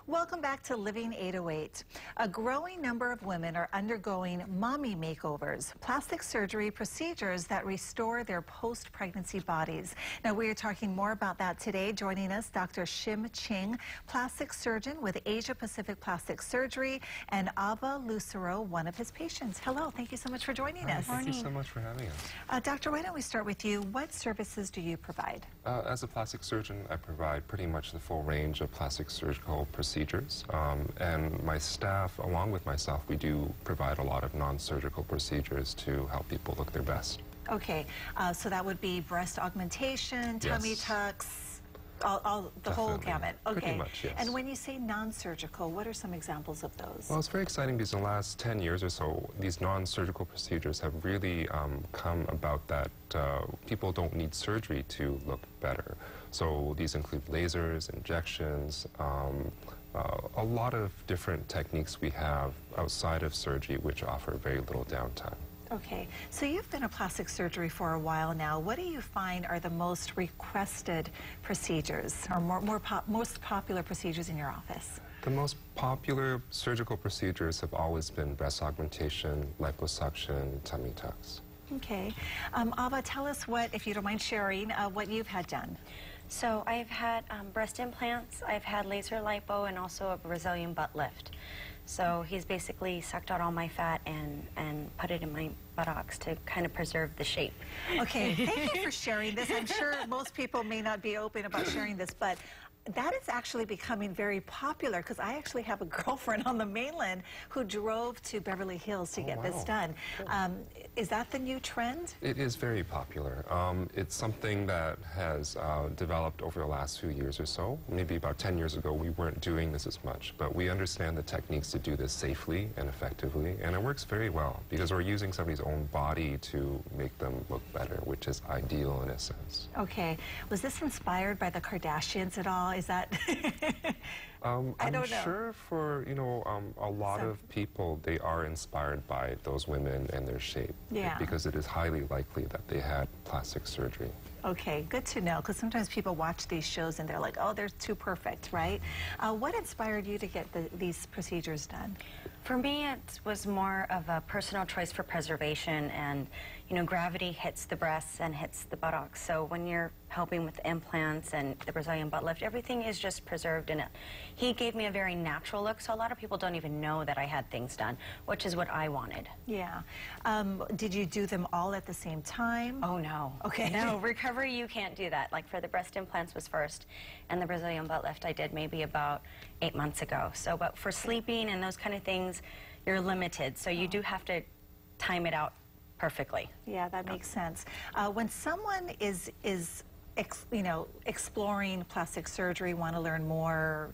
Welcome back to Living 808. A growing number of women are undergoing mommy makeovers, plastic surgery procedures that restore their post-pregnancy bodies. Now, we are talking more about that today. Joining us, Dr. Shim Ching, plastic surgeon with Asia Pacific Plastic Surgery, and Ava Lucero, one of his patients. Hello, thank you so much for joining us. Thank you so much for having us. Doctor, why don't we start with you? What services do you provide? As a plastic surgeon, I provide pretty much the full range of plastic surgical procedures. And my staff, along with myself, we do provide a lot of non-surgical procedures to help people look their best. Okay, so that would be breast augmentation, tummy tucks, the whole gamut. Okay. Pretty much, yes. And when you say non-surgical, what are some examples of those? Well, it's very exciting because in the last 10 years or so, these non-surgical procedures have really come about that people don't need surgery to look better. So these include lasers, injections, a lot of different techniques we have outside of surgery which offer very little downtime. Okay, so you've been a plastic surgery for a while now. What do you find are the most requested procedures or most popular procedures in your office? The most popular surgical procedures have always been breast augmentation, liposuction, tummy tucks. Okay. Ava, tell us what, if you don't mind sharing, what you've had done. So I've had breast implants, I've had laser lipo, and also a Brazilian butt lift. So he's basically sucked out all my fat and put it in my buttocks to kind of preserve the shape. Okay, thank you for sharing this. I'm sure most people may not be open about sharing this, but that is actually becoming very popular because I actually have a girlfriend on the mainland who drove to Beverly Hills to get this done. Is that the new trend? It is very popular. It's something that has developed over the last few years or so. Maybe about 10 years ago, we weren't doing this as much, but we understand the techniques to do this safely and effectively, and it works very well because we're using somebody's own body to make them look better, which is ideal in a sense. Okay. Was this inspired by the Kardashians at all? Is that? I don't know. I'm sure for, a lot of people, they are inspired by those women and their shape. Yeah. Because it is highly likely that they had plastic surgery. Okay, good to know, because sometimes people watch these shows and they're like, oh, they're too perfect, right? What inspired you to get these procedures done? For me, it was more of a personal choice for preservation, and gravity hits the breasts and hits the buttocks. So when you're helping with implants and the Brazilian butt lift, everything is just preserved in it. He gave me a very natural look, so a lot of people don't even know that I had things done, which is what I wanted. Yeah. Did you do them all at the same time? Oh, no. Okay. No, recovery, you can't do that. Like for the breast implants was first, and the Brazilian butt lift I did maybe about 8 months ago. So, but for sleeping and those kind of things, you're limited. So you do have to time it out perfectly. Yeah, that makes sense. When someone is exploring plastic surgery, want to learn more,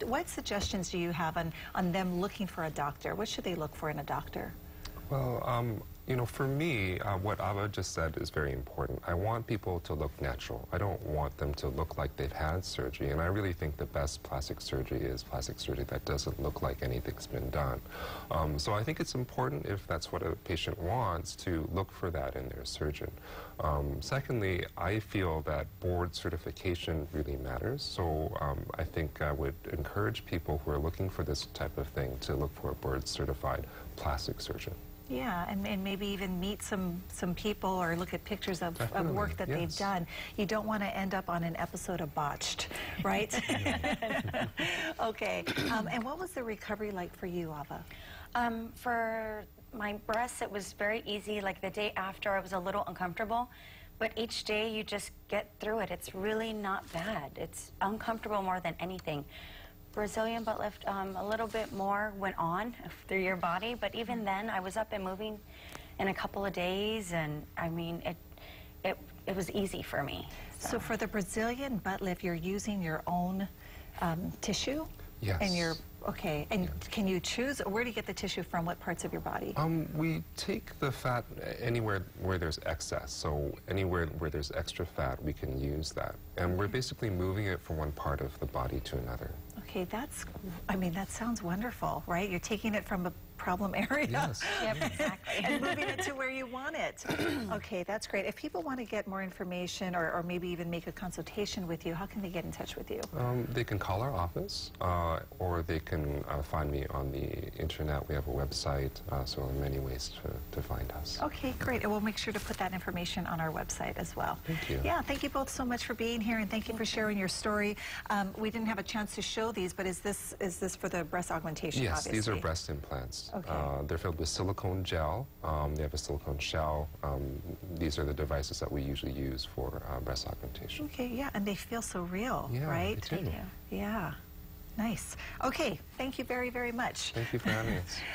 what suggestions do you have on them looking for a doctor? What should they look for in a doctor? Well, for me, what Ava just said is very important. I want people to look natural. I don't want them to look like they've had surgery. And I really think the best plastic surgery is plastic surgery that doesn't look like anything's been done. So I think it's important, if that's what a patient wants, to look for that in their surgeon. Secondly, I feel that board certification really matters. So I think I would encourage people who are looking for this type of thing to look for a board-certified plastic surgeon. Yeah, and maybe even meet some people or look at pictures of work that they've done. You don't want to end up on an episode of Botched, right? Okay, and what was the recovery like for you, Ava? For my breasts, it was very easy. Like the day after, I was a little uncomfortable, but each day you just get through it. It's really not bad. It's uncomfortable more than anything. Brazilian butt lift, a little bit more went on through your body, but even then I was up and moving in a couple of days, and I mean, it was easy for me. So for the Brazilian butt lift, you're using your own tissue? Yes. And okay, and can you choose, where do you get the tissue from? What parts of your body? We take the fat anywhere where there's excess. So anywhere where there's extra fat, we can use that. And we're basically moving it from one part of the body to another. Okay, that sounds wonderful, right? You're taking it from problem area. Yes. Yep, exactly. And moving it to where you want it. Okay, that's great. If people want to get more information or maybe even make a consultation with you, how can they get in touch with you? They can call our office, or they can find me on the internet. We have a website, so there are many ways to find us. Okay, great. And we'll make sure to put that information on our website as well. Thank you. Yeah, thank you both so much for being here, and thank you for sharing your story. We didn't have a chance to show these, but is this for the breast augmentation, Yes, obviously? these are breast implants. Okay. They're filled with silicone gel. They have a silicone shell. These are the devices that we usually use for breast augmentation. Okay, yeah, and they feel so real, Yeah, right? they do. Yeah, nice. Okay, thank you very, very much. Thank you for having us.